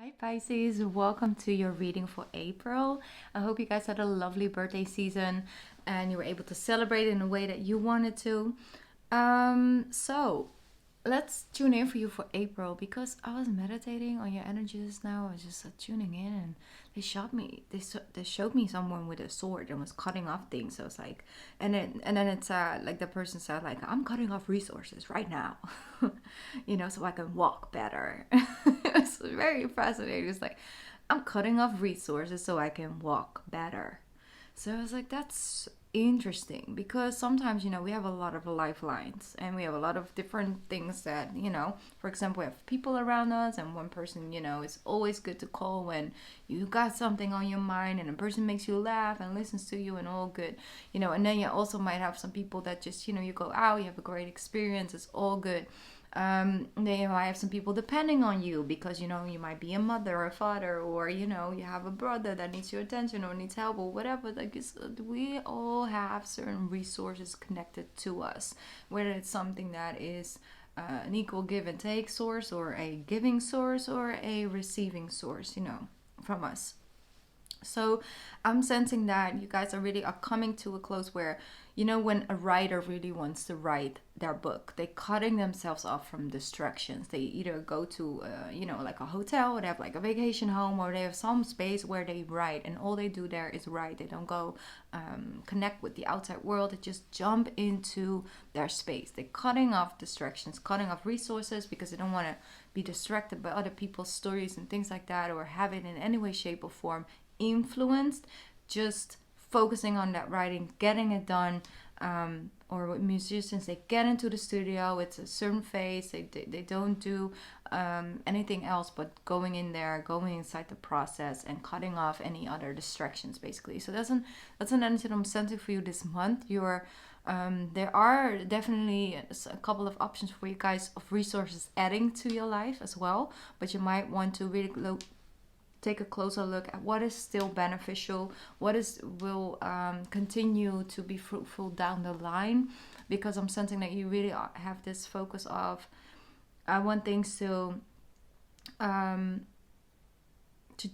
Hi Pisces, welcome to your reading for April. I hope you guys had a lovely birthday season and you were able to celebrate in a way that you wanted to. So let's tune in for you for April because I was meditating on your energies now. I was just tuning in and they showed me someone with a sword and was cutting off things. So I was like, and then it's like the person said like, I'm cutting off resources right now, so I can walk better. It's very fascinating. It's like, I'm cutting off resources so I can walk better. So I was like, that's interesting because sometimes, we have a lot of lifelines and we have a lot of different things that, for example, we have people around us and one person, it's always good to call when you got something on your mind and a person makes you laugh and listens to you and all good, and then you also might have some people that just, you go out, you have a great experience, it's all good. Then you might have some people depending on you because you might be a mother or a father, or you have a brother that needs your attention or needs help or whatever. Like we all have certain resources connected to us, whether it's something that is an equal give and take source or a giving source or a receiving source, from us. So I'm sensing that you guys are coming to a close where, when a writer really wants to write their book, they're cutting themselves off from distractions. They either go to, like a hotel, or they have like a vacation home, or they have some space where they write, and all they do there is write. They don't go connect with the outside world. They just jump into their space. They're cutting off distractions, cutting off resources because they don't want to be distracted by other people's stories and things like that, or have it in any way, shape, or form influenced, just focusing on that writing, getting it done. Or with musicians, they get into the studio, it's a certain phase, they don't do anything else but going in there, going inside the process and cutting off any other distractions, basically. So that's an energy that I'm sensing for you this month. There are definitely a couple of options for you guys of resources adding to your life as well, but you might want to really take a closer look at what is still beneficial, will continue to be fruitful down the line, because I'm sensing that you really have this focus of, I want things to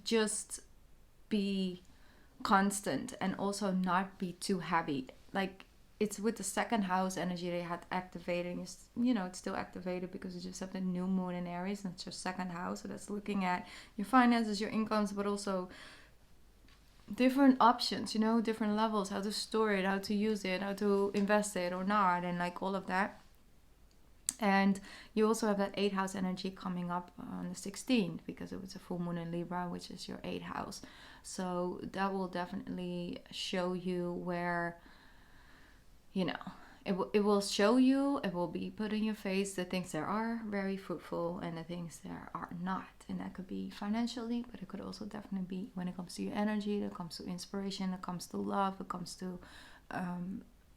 just be constant and also not be too heavy. Like, it's with the second house energy they had activating. It's still activated because you just have the new moon in Aries and it's your second house. So that's looking at your finances, your incomes, but also different options, different levels, how to store it, how to use it, how to invest it or not, and like all of that. And you also have that 8th house energy coming up on the 16th because it was a full moon in Libra, which is your 8th house. So that will definitely show you where, it will show you, it will be put in your face the things that are very fruitful and the things that are not. And that could be financially, but it could also definitely be when it comes to your energy, it comes to inspiration, it comes to love, it comes to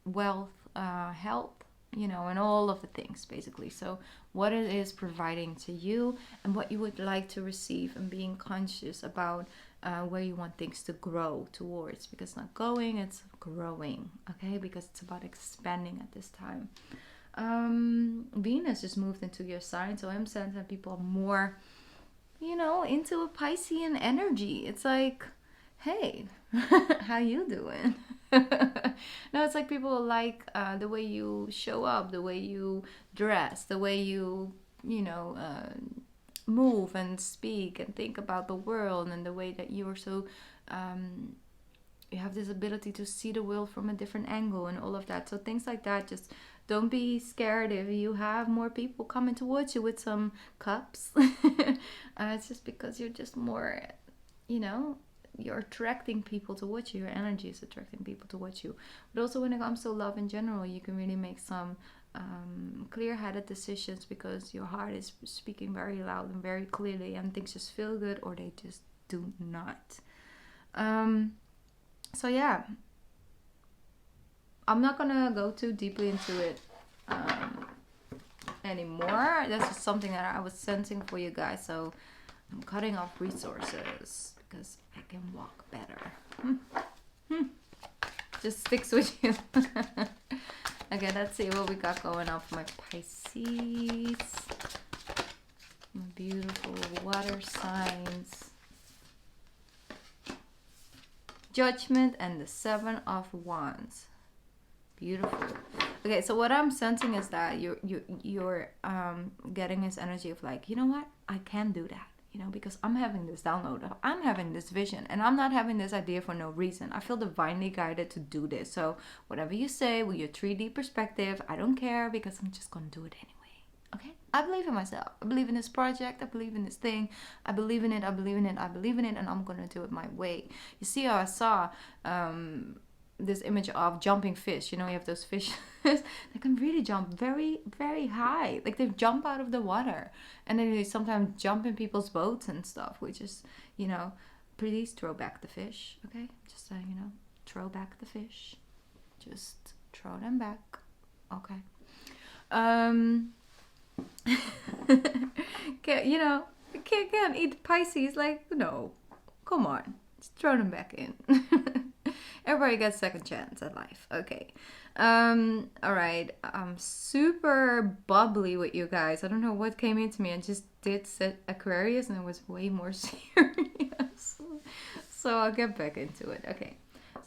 wealth, health, and all of the things, basically. So what it is providing to you and what you would like to receive, and being conscious about where you want things to grow towards, because it's not going, it's growing, okay? Because it's about expanding at this time. Venus just moved into your sign, so I'm sensing people are more, into a Piscean energy. It's like, hey, how you doing? No, it's like people like the way you show up, the way you dress, the way you move and speak and think about the world, and the way that you are so you have this ability to see the world from a different angle and all of that. So things like that, just don't be scared if you have more people coming towards you with some cups. It's just because you're just more, you're attracting people towards you. Your energy is attracting people towards you. But also when it comes to love in general, you can really make some clear-headed decisions because your heart is speaking very loud and very clearly, and things just feel good or they just do not. So yeah, I'm not gonna go too deeply into it anymore. That's just something that I was sensing for you guys. So I'm cutting off resources because I can walk better. Just sticks with you. Okay, let's see what we got going on for my Pisces. My beautiful water signs. Judgment and the Seven of Wands. Beautiful. Okay, so what I'm sensing is that you're getting this energy of like, you know what, I can do that, you know, because I'm having this download, I'm having this vision, and I'm not having this idea for no reason. I feel divinely guided to do this. So whatever you say with your 3D perspective, I don't care, because I'm just gonna do it anyway. Okay, I believe in myself. I believe in this project. I believe in this thing. I believe in it. I believe in it. I believe in it, and I'm gonna do it my way. You see how I saw this image of jumping fish. You know, you have those fish they can really jump very, very high. Like they jump out of the water, and then they sometimes jump in people's boats and stuff, which is, you know, please throw back the fish. Okay, just so you know, throw back the fish. Just throw them back. Okay. You know, can't eat Pisces. Like, no, come on, just throw them back in. Everybody gets second chance at life. Okay. All right. I'm super bubbly with you guys. I don't know what came into me. I just did set Aquarius, and it was way more serious. So I'll get back into it. Okay.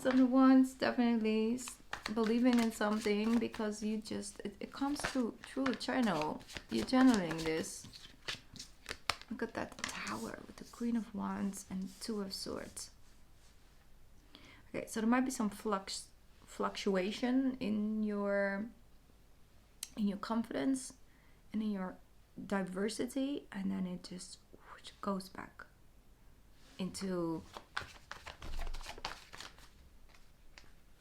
So the ones definitely believing in something, because you just it comes through a channel. You're channeling this. Look at that tower with the Queen of Wands and Two of Swords. Okay, so there might be some fluctuation in your confidence and in your diversity, and then it just goes back into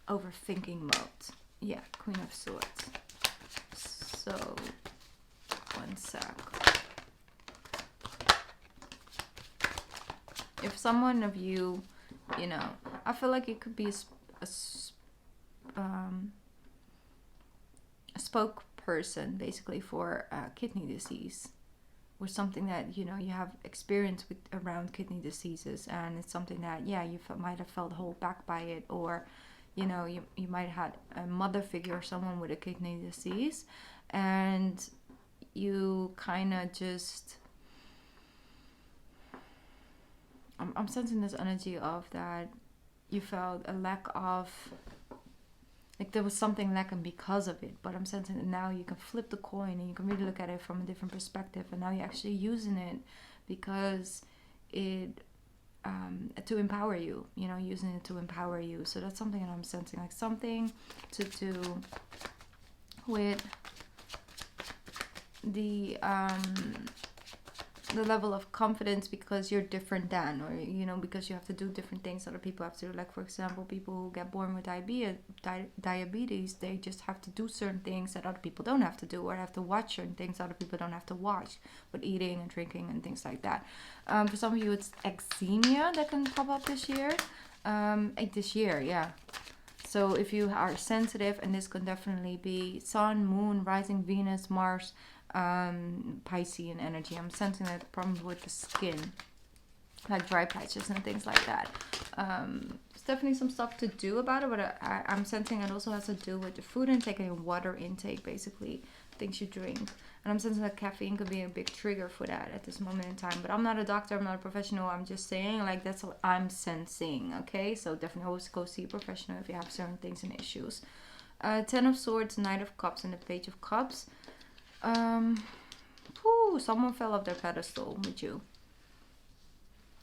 overthinking mode. Yeah, Queen of Swords. So, one sec. If someone of you, you know, I feel like it could be a spokesperson basically for kidney disease, or something that, you know, you have experience with around kidney diseases, and it's something that, yeah, you might have felt held back by it, or, you know, you might have had a mother figure or someone with a kidney disease, and you kind of just, I'm sensing this energy of that you felt a lack of, like there was something lacking because of it, but I'm sensing that now you can flip the coin and you can really look at it from a different perspective, and now you're actually using it because it to empower you, you know, using it to empower you. So that's something that I'm sensing, like something to do with the level of confidence, because you're different than, or, you know, because you have to do different things other people have to do. Like, for example, people who get born with diabetes, they just have to do certain things that other people don't have to do, or have to watch certain things other people don't have to watch, with eating and drinking and things like that. For some of you, it's eczema that can pop up this year. Yeah. So if you are sensitive, and this can definitely be Sun, Moon, Rising, Venus, Mars, Piscean energy. I'm sensing that problems with the skin, like dry patches and things like that. There's definitely some stuff to do about it, but I'm sensing it also has to do with the food intake and your water intake, basically things you drink. And I'm sensing that caffeine could be a big trigger for that at this moment in time. But I'm not a doctor, I'm not a professional. I'm just saying, like, that's what I'm sensing. Okay, so definitely always go see a professional if you have certain things and issues. Ten of Swords, Knight of Cups, and the Page of Cups. Someone fell off their pedestal with you.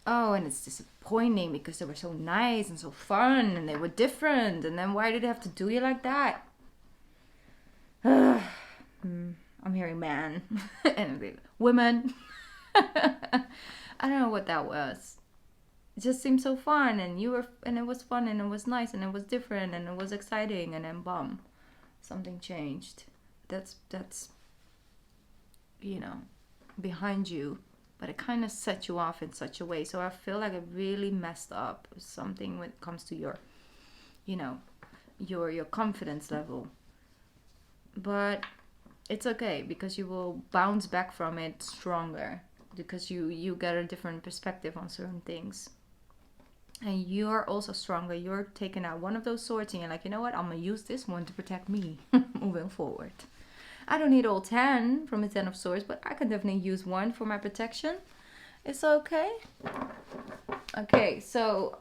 Oh, and it's disappointing because they were so nice and so fun and they were different, and then why did they have to do you like that? I'm hearing man and women. I don't know what that was. It just seemed so fun, and it was fun, and it was nice, and it was different, and it was exciting, and then boom, something changed. That's you know, behind you, but it kind of set you off in such a way. So I feel like it really messed up something when it comes to your, you know, your confidence level. But it's okay, because you will bounce back from it stronger, because you get a different perspective on certain things. And you're also stronger. You're taking out one of those swords and you're like, you know what, I'm gonna use this one to protect me moving forward. I don't need all 10 from the 10 of Swords, but I can definitely use one for my protection. It's okay. Okay, so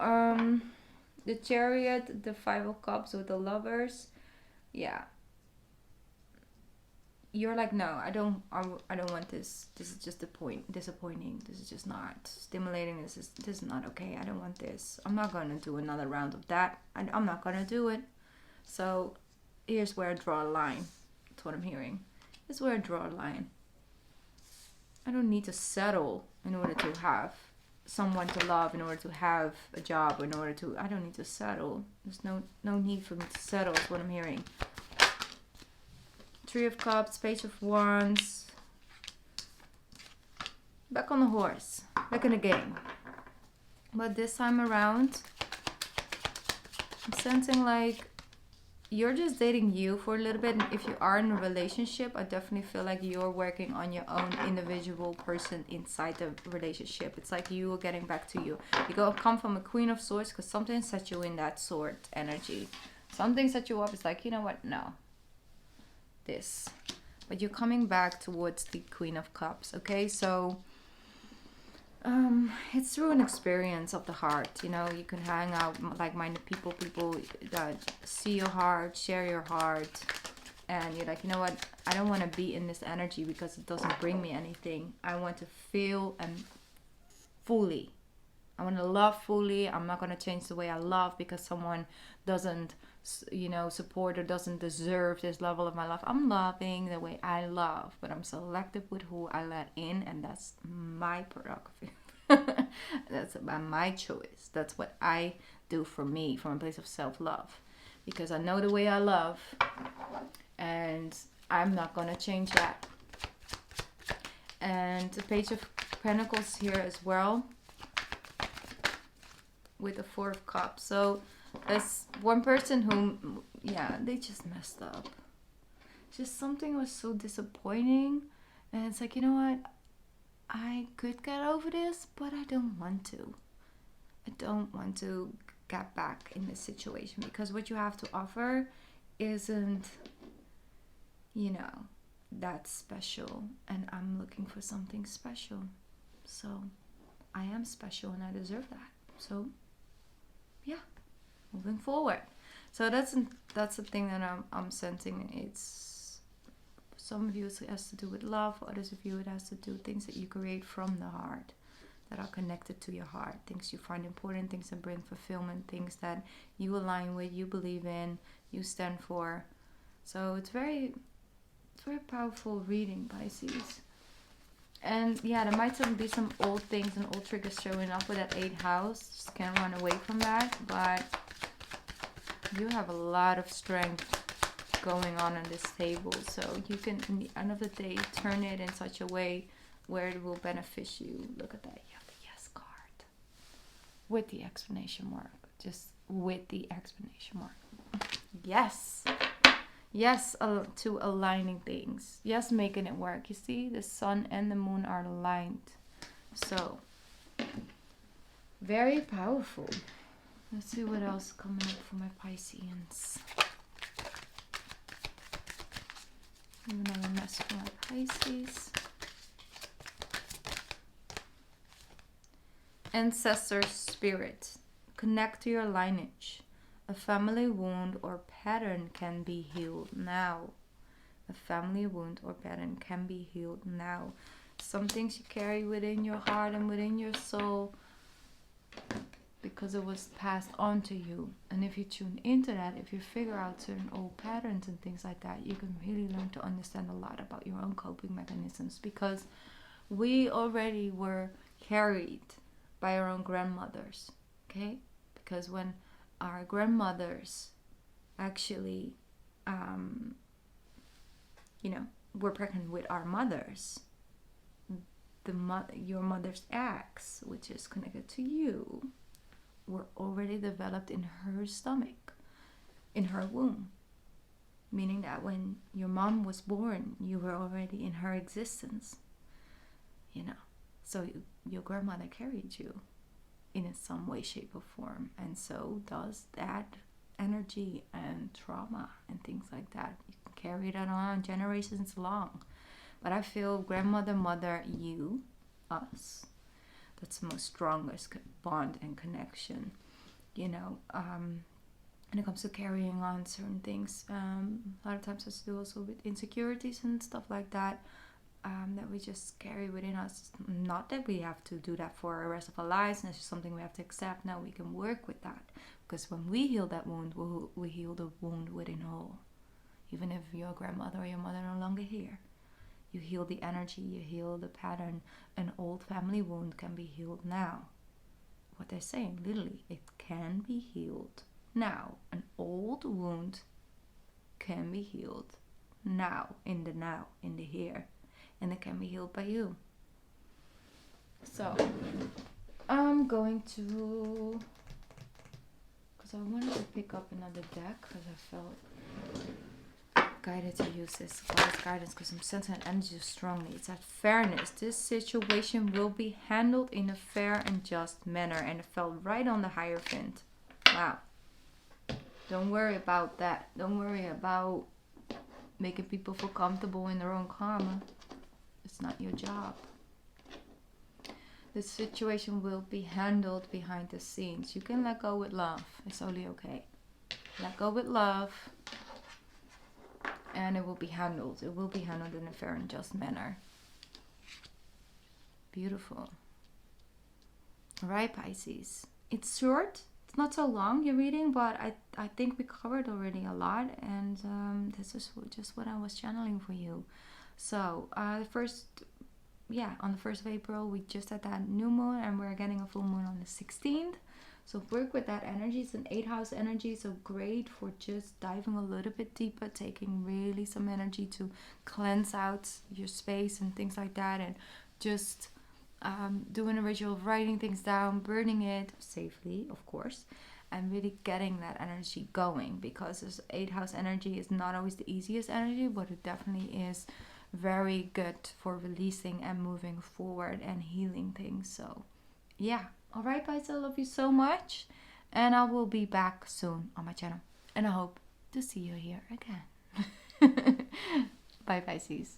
the Chariot, the Five of Cups with the Lovers. Yeah, you're like, no, I don't want this. This is just disappointing. This is just not stimulating. This is not okay. I don't want this. I'm not gonna do another round of that. I'm not gonna do it. So here's where I draw a line. That's what I'm hearing. Here's where I draw a line. I don't need to settle in order to have someone to love, in order to have a job, in order to. I don't need to settle. There's no need for me to settle. Is what I'm hearing. Three of Cups, Page of Wands. Back on the horse, back in the game. But this time around, I'm sensing like you're just dating you for a little bit. And if you are in a relationship, I definitely feel like you're working on your own individual person inside the relationship. It's like you are getting back to you. You come from a Queen of Swords because something set you in that sword energy. Something set you up. It's like, you know what? No. This. But you're coming back towards the Queen of Cups. Okay, so it's through an experience of the heart. You know, you can hang out like-minded people that see your heart, share your heart, and you're like, you know what, I don't want to be in this energy because it doesn't bring me anything. I want to feel and fully. I want to love fully. I'm not going to change the way I love because someone doesn't, you know, support or doesn't deserve this level of my love. I'm loving the way I love, but I'm selective with who I let in, and that's my prerogative. That's about my choice. That's what I do for me from a place of self-love, because I know the way I love, and I'm not going to change that. And the Page of Pentacles here as well, with the Four of Cups. So there's one person who, yeah, they just messed up. Just something was so disappointing, and it's like, you know what, I could get over this, but I don't want to. I don't want to get back in this situation, because what you have to offer isn't, you know, that special, and I'm looking for something special. So I am special and I deserve that. So yeah, moving forward. So that's the thing that I'm sensing. It's, some of you it has to do with love, for others of you it has to do with things that you create from the heart, that are connected to your heart, things you find important, things that bring fulfillment, things that you align with, you believe in, you stand for. So it's very powerful reading, Pisces. And yeah, there might be some old things and old triggers showing up with that 8th house. Just can't run away from that. But you have a lot of strength going on this table. So you can, in the end of the day, turn it in such a way where it will benefit you. Look at that. You have the Yes card. With the exclamation mark. Just with the exclamation mark. Yes. Yes, to aligning things. Yes, making it work. You see, the sun and the moon are aligned. So, very powerful. Let's see what else is coming up for my Pisceans. Another message for my Pisces. Ancestor spirit. Connect to your lineage. A family wound or pattern can be healed now. A family wound or pattern can be healed now. Some things you carry within your heart and within your soul because it was passed on to you. And if you tune into that, if you figure out certain old patterns and things like that, you can really learn to understand a lot about your own coping mechanisms, because we already were carried by our own grandmothers. Okay? Because when our grandmothers actually, were pregnant with our mothers, your mother's eggs, which is connected to you, were already developed in her stomach, in her womb. Meaning that when your mom was born, you were already in her existence. So your grandmother carried you in some way, shape, or form, and so does that energy and trauma and things like that. You can carry that on generations long. But I feel grandmother, mother, you, us, That's the most strongest bond and connection, you know. When it comes to carrying on certain things, a lot of times has to do also with insecurities and stuff like that, that we just carry within us. Not that we have to do that for the rest of our lives, and it's just something we have to accept. Now we can work with that, because when we heal that wound, we heal the wound within whole. Even if your grandmother or your mother are no longer here, you heal the energy, you heal the pattern. An old family wound can be healed now. What they're saying, literally, it can be healed now. An old wound can be healed now, in the here, and it can be healed by you. So I'm going to, because I wanted to pick up another deck, because I felt guided to use this guidance, because I'm sensing energy strongly. It's at fairness. This situation will be handled in a fair and just manner, and it felt right on the Hierophant. Wow. Don't worry about that. Don't worry about making people feel comfortable in their own karma. It's not your job. The situation will be handled behind the scenes. You can let go with love. It's only okay. Let go with love, and it will be handled. It will be handled in a fair and just manner. Beautiful. Alright, Pisces. It's short. It's not so long, your reading, but I think we covered already a lot, and this is just what I was channeling for you. So, on the 1st of April, we just had that new moon, and we're getting a full moon on the 16th. So work with that energy. It's an 8th house energy, so great for just diving a little bit deeper, taking really some energy to cleanse out your space and things like that, and just doing a ritual of writing things down, burning it safely, of course, and really getting that energy going, because this 8th house energy is not always the easiest energy, but it definitely is very good for releasing and moving forward and healing things. So yeah. Alright, Pisces, I love you so much, and I will be back soon on my channel, and I hope to see you here again. Bye, Pisces.